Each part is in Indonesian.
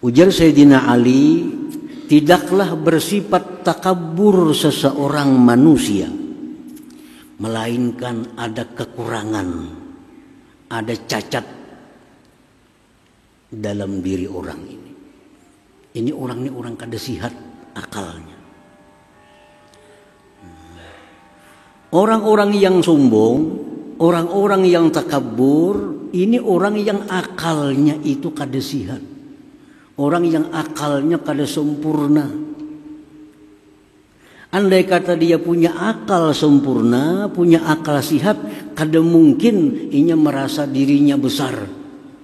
Ujar Sayyidina Ali, tidaklah bersifat takabur seseorang manusia, melainkan ada kekurangan, ada cacat dalam diri orang ini. Ini orang kada sihat akalnya. Orang-orang yang sombong, orang-orang yang takabur, ini orang yang akalnya itu kada sihat. Orang yang akalnya kada sempurna. Andai kata dia punya akal sempurna, punya akal sihat, kada mungkin inya merasa dirinya besar,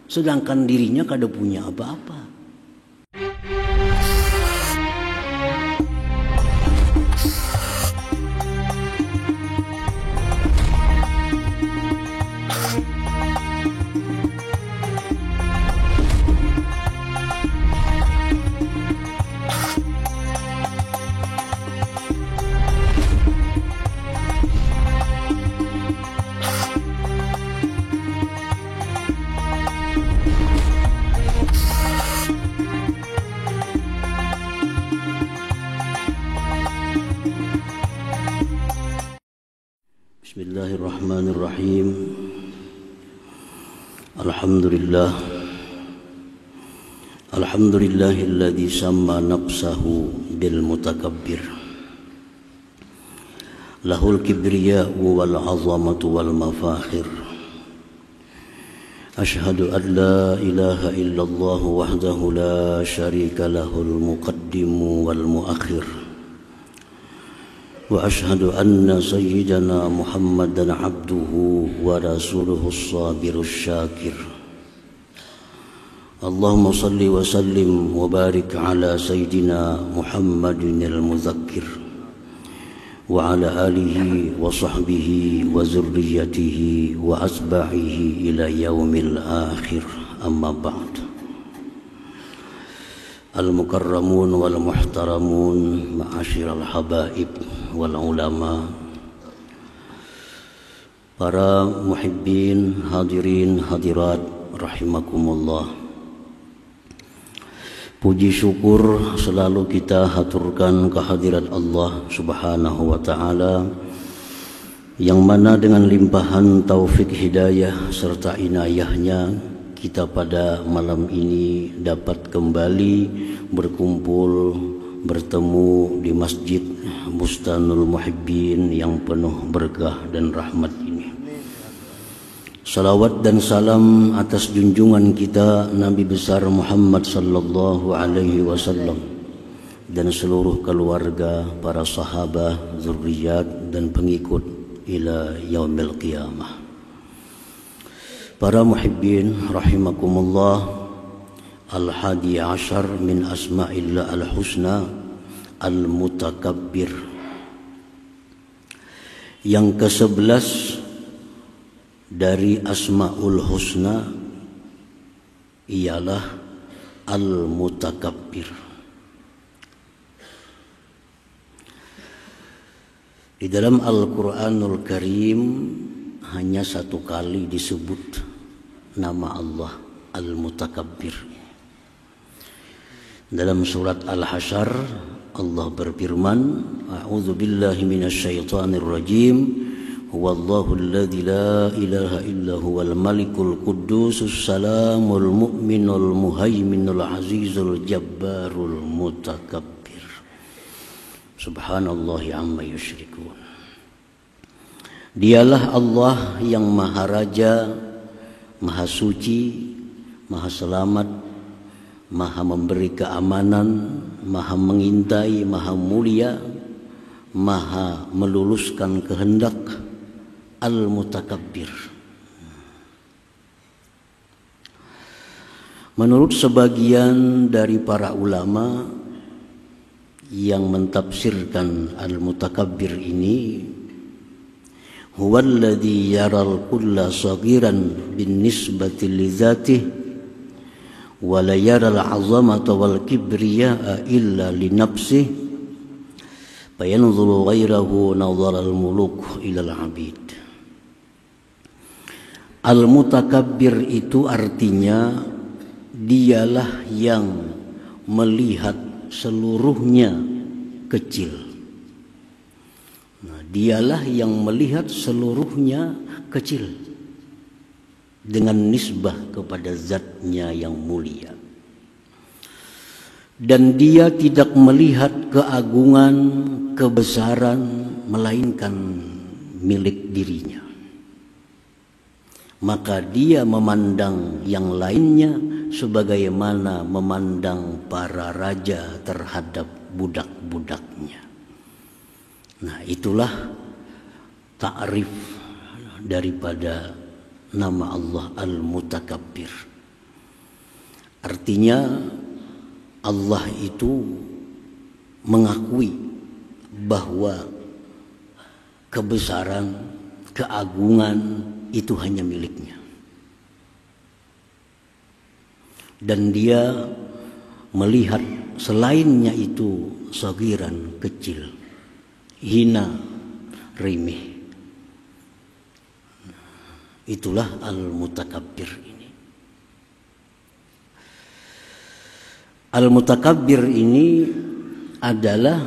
sedangkan dirinya kada punya apa-apa. Bismillahirrahmanirrahim. Alhamdulillahilladzi samma nafsahu bil mutakabbir. Lahul kibriya'u wal 'azamatu wal mafakhir. Ashhadu an la ilaha illallah wahdahu la syarika lahul muqaddimu wal muakhir. وأشهد أن سيدنا محمدا عبده ورسوله الصابر الشاكر. اللهم صل وسلم وبارك على سيدنا محمد المذكر وعلى آله وصحبه وذريته وأتباعه إلى يوم الآخر. أما بعد. Al-mukarramun wal muhtaramun, ma'asyiral habaib wal ulama, para muhibbin, hadirin hadirat rahimakumullah. Puji syukur selalu kita haturkan kehadirat Allah Subhanahu wa taala, yang mana dengan limpahan taufik hidayah serta inayahnya, kita pada malam ini dapat kembali berkumpul, bertemu di Masjid Bustanul Muhibbin yang penuh berkah dan rahmat ini. Salawat dan salam atas junjungan kita Nabi besar Muhammad sallallahu alaihi wasallam dan seluruh keluarga, para sahabat, zuriat dan pengikut ila yaumil qiyamah. Para muhibbin rahimakumullah, al-hadi ashar min asma'illah al-husna al-mutakabbir. Yang ke-11 dari asma'ul husna ialah al-mutakabbir. Di dalam Al-Quranul Karim hanya satu kali disebut nama Allah Al-Mutakabbir. Dalam surat Al-Hasyr Allah berfirman, A'udzu billahi minasyaitonir rajim. Huwallahu alladzi la ilaha illa huwal malikul quddusus salamul mu'minul muhaiminul azizul jabbarul mutakabbir. Subhanallahi amma yusyrikun. Dialah Allah yang Maha Raja, Maha Suci, Maha Selamat, Maha memberi keamanan, Maha mengintai, Maha mulia, Maha meluluskan kehendak, Al-Mutakabbir. Menurut sebagian dari para ulama yang mentafsirkan Al-Mutakabbir ini, huwallazi yaral kulla saghiran bin nisbati li dzatihi wa la yaral 'azamata wal kibriya illa li nafsihi fayanzuru ghairahu nadhara al muluk ila al 'abid. Al-mutakabbir itu artinya dialah yang melihat seluruhnya kecil. Nah, dialah yang melihat seluruhnya kecil dengan nisbah kepada zatnya yang mulia. Dan dia tidak melihat keagungan, kebesaran, melainkan milik dirinya. Maka dia memandang yang lainnya sebagaimana memandang para raja terhadap budak-budaknya. Nah, itulah ta'rif daripada nama Allah Al-Mutakabbir. Artinya Allah itu mengakui bahwa kebesaran, keagungan itu hanya miliknya. Dan dia melihat selainnya itu sagiran, kecil, hina, remeh. Itulah Al-Mutakabbir ini. Al-Mutakabbir ini adalah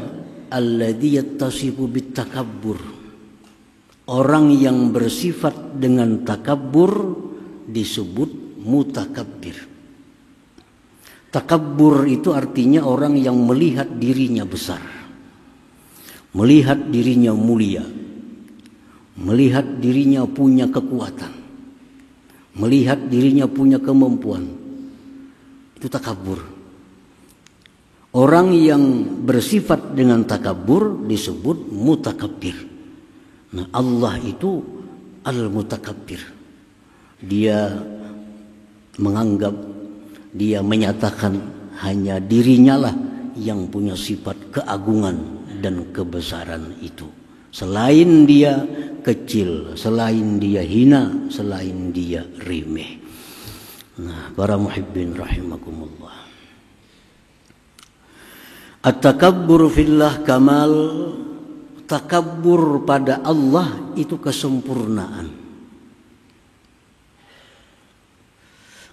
alladzi yattasifu bitakabbur. Orang yang bersifat dengan takabbur disebut mutakabbir. Takabbur itu artinya orang yang melihat dirinya besar, melihat dirinya mulia, melihat dirinya punya kekuatan, melihat dirinya punya kemampuan. Itu takabbur. Orang yang bersifat dengan takabbur disebut mutakabbir. Nah, Allah itu Al-Mutakabbir. Dia menganggap, dia menyatakan hanya dirinya lah yang punya sifat keagungan dan kebesaran itu. Selain dia kecil, selain dia hina, selain dia remeh. Nah, para muhibbin rahimakumullah. At-takabbur fillah kamal. Takabbur pada Allah itu kesempurnaan.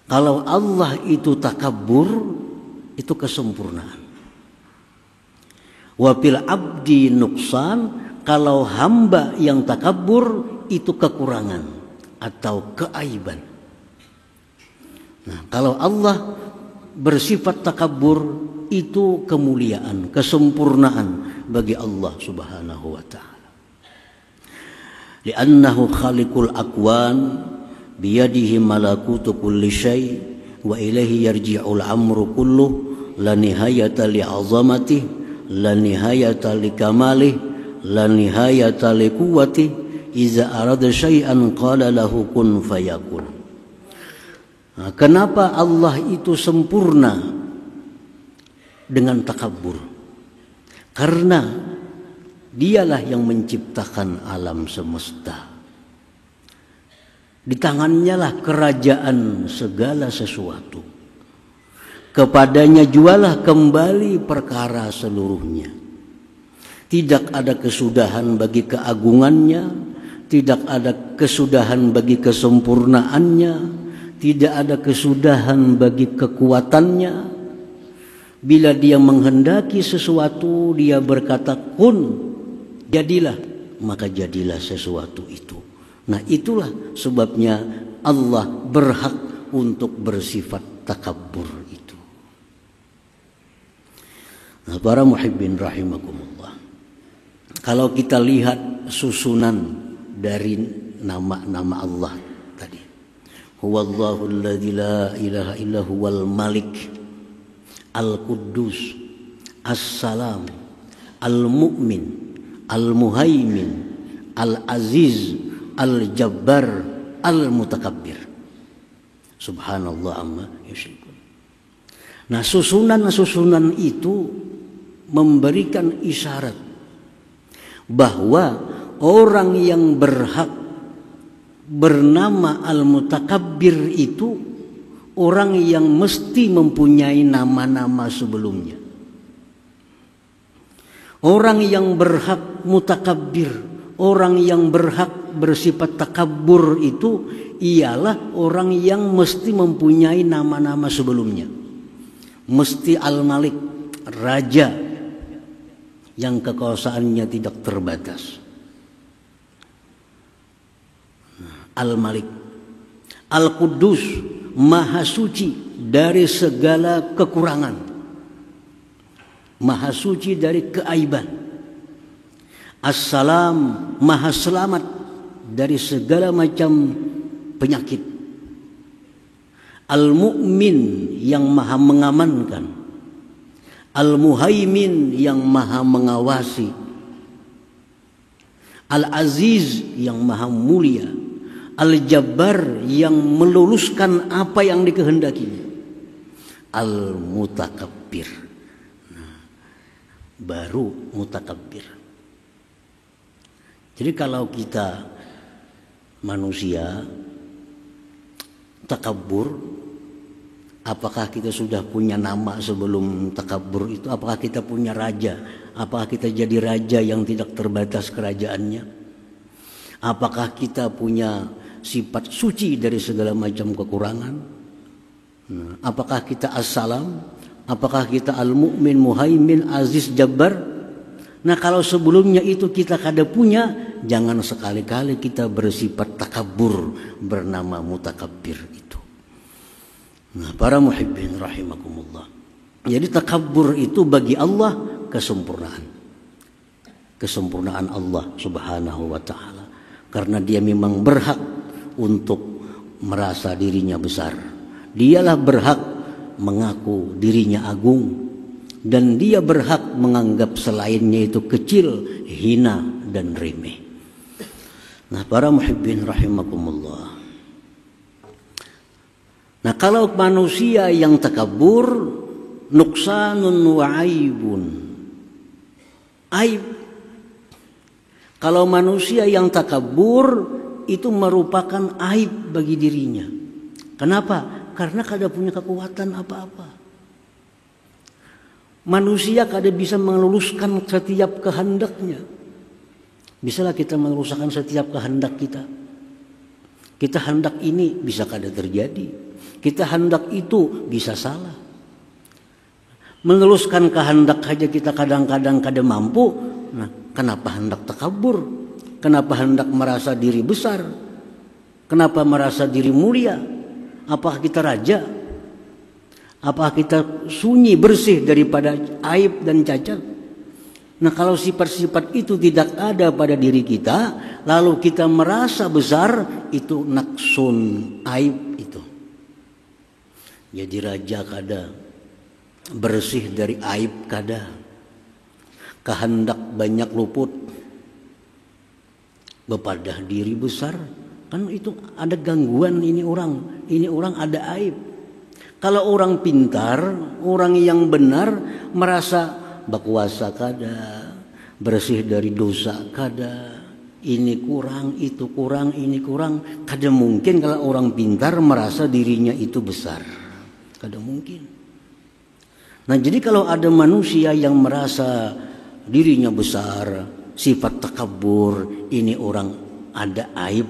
Kalau Allah itu takabbur, itu kesempurnaan. Wa fil abdi nuksan, kalau hamba yang takabbur itu kekurangan atau keaiban. Nah, kalau Allah bersifat takabbur itu kemuliaan, kesempurnaan bagi Allah Subhanahu wa taala. Li'annahu khaliqul akwan biyadihi malakutu kulli syai wa ilaihi yarji'ul amru kulluh la nihayata li'azamatihi la nihayata likamalih la nihayata liquwwatih iza arada syai'an qala lahu kun fayakun. Nah, kenapa Allah itu sempurna dengan takabbur? Karena dialah yang menciptakan alam semesta. Di tangannya lah kerajaan segala sesuatu. Kepadanya jualah kembali perkara seluruhnya. Tidak ada kesudahan bagi keagungannya, tidak ada kesudahan bagi kesempurnaannya, tidak ada kesudahan bagi kekuatannya. Bila dia menghendaki sesuatu, dia berkata kun, jadilah, maka jadilah sesuatu itu. Nah, itulah sebabnya Allah berhak untuk bersifat takabbur itu. Nah, para muhibbin rahimakumullah, kalau kita lihat susunan dari nama-nama Allah tadi, huwallahu alladzi la ilaha illa huwal malik Al-Quddus, As-Salam, Al-Mu'min, Al-Muhaimin, Al-Aziz, Al-Jabbar, Al-Mutakabbir. Subhanallah amma yusyrikun. Nah, susunan-susunan itu memberikan isyarat bahwa orang yang berhak bernama Al-Mutakabbir itu orang yang mesti mempunyai nama-nama sebelumnya. Orang yang berhak mutakabbir, orang yang berhak bersifat takabbur itu ialah orang yang mesti mempunyai nama-nama sebelumnya. mesti Al-Malik, raja yang kekuasaannya tidak terbatas. Al-Malik, Al-Quddus, maha suci dari segala kekurangan, maha suci dari keaiban. As-Salam, maha selamat dari segala macam penyakit. Al-Mu'min, yang maha mengamankan. Al-Muhaimin, yang maha mengawasi. Al-Aziz, yang maha mulia. Al-Jabbar, yang meluluskan apa yang dikehendakinya. Al-Mutakabbir, baru mutakabbir. Jadi kalau kita manusia takabur, apakah kita sudah punya nama sebelum takabur itu? Apakah kita punya raja? Apakah kita jadi raja yang tidak terbatas kerajaannya? Apakah kita punya sifat suci dari segala macam kekurangan? Apakah kita As-Salam? Apakah kita Al-Mu'min, Muhaimin, Aziz, Jabbar? Nah, kalau sebelumnya itu kita kada punya, jangan sekali-kali kita bersifat takabur bernama mutakabbir itu. Nah, para muhibbin rahimakumullah. Jadi takabur itu bagi Allah kesempurnaan. Kesempurnaan Allah Subhanahu wa taala. Karena dia memang berhak untuk merasa dirinya besar. Dialah berhak mengaku dirinya agung. Dan dia berhak menganggap selainnya itu kecil, hina, dan remeh. Nah, para muhibbin rahimakumullah. Nah, kalau manusia yang takabur, nuksanun wa aibun. Aib. Kalau manusia yang takabur, itu merupakan aib bagi dirinya. Kenapa? Karena kada punya kekuatan apa-apa. Manusia kada bisa meluluskan setiap kehendaknya. Bisalah kita meluluskan setiap kehendak kita. Kita hendak ini bisa kada terjadi. Kita hendak itu bisa salah. Meluluskan kehendak saja kita kadang-kadang kada mampu. Nah, kenapa hendak takabur? Kenapa hendak merasa diri besar? Kenapa merasa diri mulia? Apakah kita raja? Apakah kita sunyi bersih daripada aib dan cacat? Nah, kalau sifat-sifat itu tidak ada pada diri kita, lalu kita merasa besar, itu naksun, aib itu. Jadi raja kada, bersih dari aib kada, kehendak banyak luput, bepadah diri besar, kan itu ada gangguan. Ini orang ada aib. Kalau orang pintar, orang yang benar, merasa berkuasa kada, bersih dari dosa kada, ini kurang, itu kurang, ini kurang. Kada mungkin kalau orang pintar merasa dirinya itu besar. Kada mungkin. Nah, jadi kalau ada manusia yang merasa dirinya besar, sifat takabur, ini orang ada aib,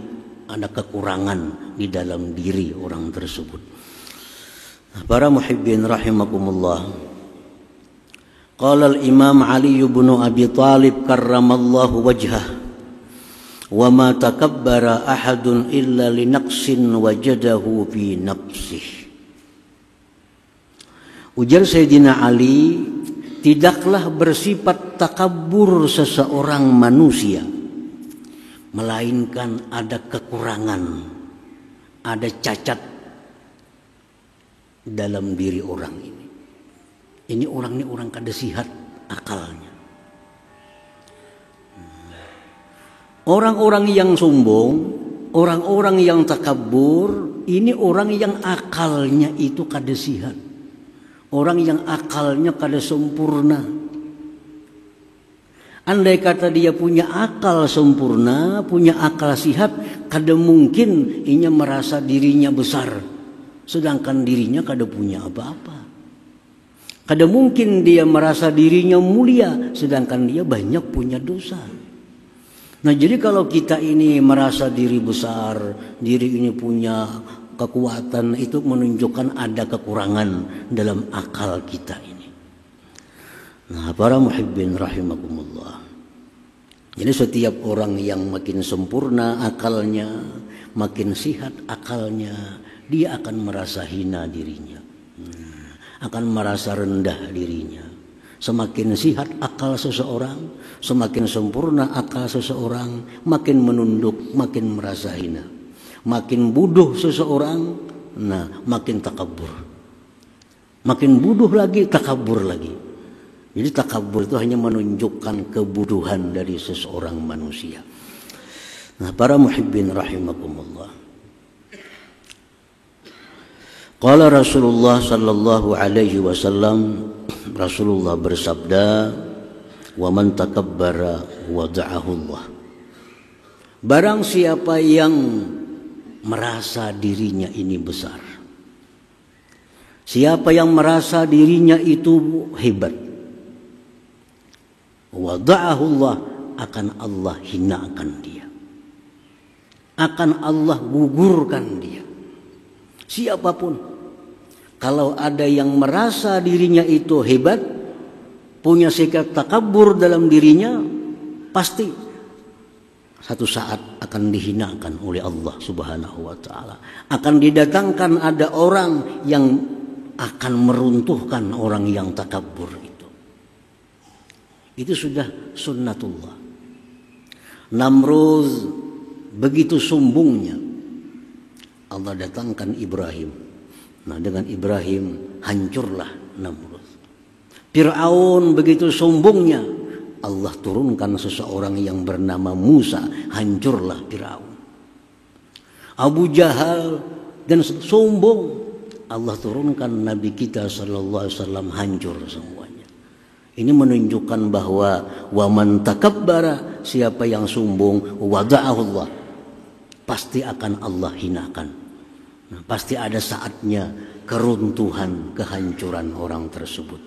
ada kekurangan di dalam diri orang tersebut. Para muhibbin rahimakumullah. Qala al-Imam Ali bin Abi Thalib karramallahu wajhah, wa ma takabbara ahadun illa li naqsin wajadahu fi nafsih. Ujar Sayyidina Ali, tidaklah bersifat takabur seseorang manusia melainkan ada kekurangan, ada cacat dalam diri orang ini. Ini orang kada sihat akalnya. Orang-orang yang sombong, orang-orang yang takabur, ini orang yang akalnya itu kada sihat. Orang yang akalnya kada sempurna. Andai kata dia punya akal sempurna, punya akal sihat, kada mungkin inya merasa dirinya besar. Sedangkan dirinya kada punya apa-apa. Kada mungkin dia merasa dirinya mulia, sedangkan dia banyak punya dosa. Nah, jadi kalau kita ini merasa diri besar, diri ini punya kekuatan itu menunjukkan ada kekurangan dalam akal kita ini. Nah, para muhibbin rahimakumullah. Jadi setiap orang yang makin sempurna akalnya, makin sihat akalnya, dia akan merasa hina dirinya, akan merasa rendah dirinya. Semakin sihat akal seseorang, semakin sempurna akal seseorang, makin menunduk, makin merasa hina. Makin bodoh seseorang, nah makin takabur. Makin bodoh lagi, takabur lagi. Jadi takabur itu hanya menunjukkan kebodohan dari seseorang manusia. Nah, para muhibbin rahimakumullah. Qala Rasulullah sallallahu alaihi wasallam, Rasulullah bersabda, "Wa man takabbara wada'ahu Allah." Barang siapa yang merasa dirinya ini besar, siapa yang merasa dirinya itu hebat, wada'ahu Allah, akan Allah hinakan dia, akan Allah gugurkan dia. Siapapun, kalau ada yang merasa dirinya itu hebat, punya sikap takabur dalam dirinya, pasti satu saat akan dihinakan oleh Allah Subhanahu wa ta'ala. Akan didatangkan ada orang yang akan meruntuhkan orang yang takabur itu. Itu sudah sunnatullah. Namrud begitu sombongnya, Allah datangkan Ibrahim. Nah, dengan Ibrahim hancurlah Namrud. Fir'aun begitu sombongnya, Allah turunkan seseorang yang bernama Musa, hancurlah Fir'aun. Abu Jahal dan sombong, Allah turunkan Nabi kita sallallahu alaihi wasallam, hancur semuanya. Ini menunjukkan bahwa wa man takabbara, siapa yang sombong, wada'ahu Allah, pasti akan Allah hinakan. Nah, pasti ada saatnya keruntuhan, kehancuran orang tersebut.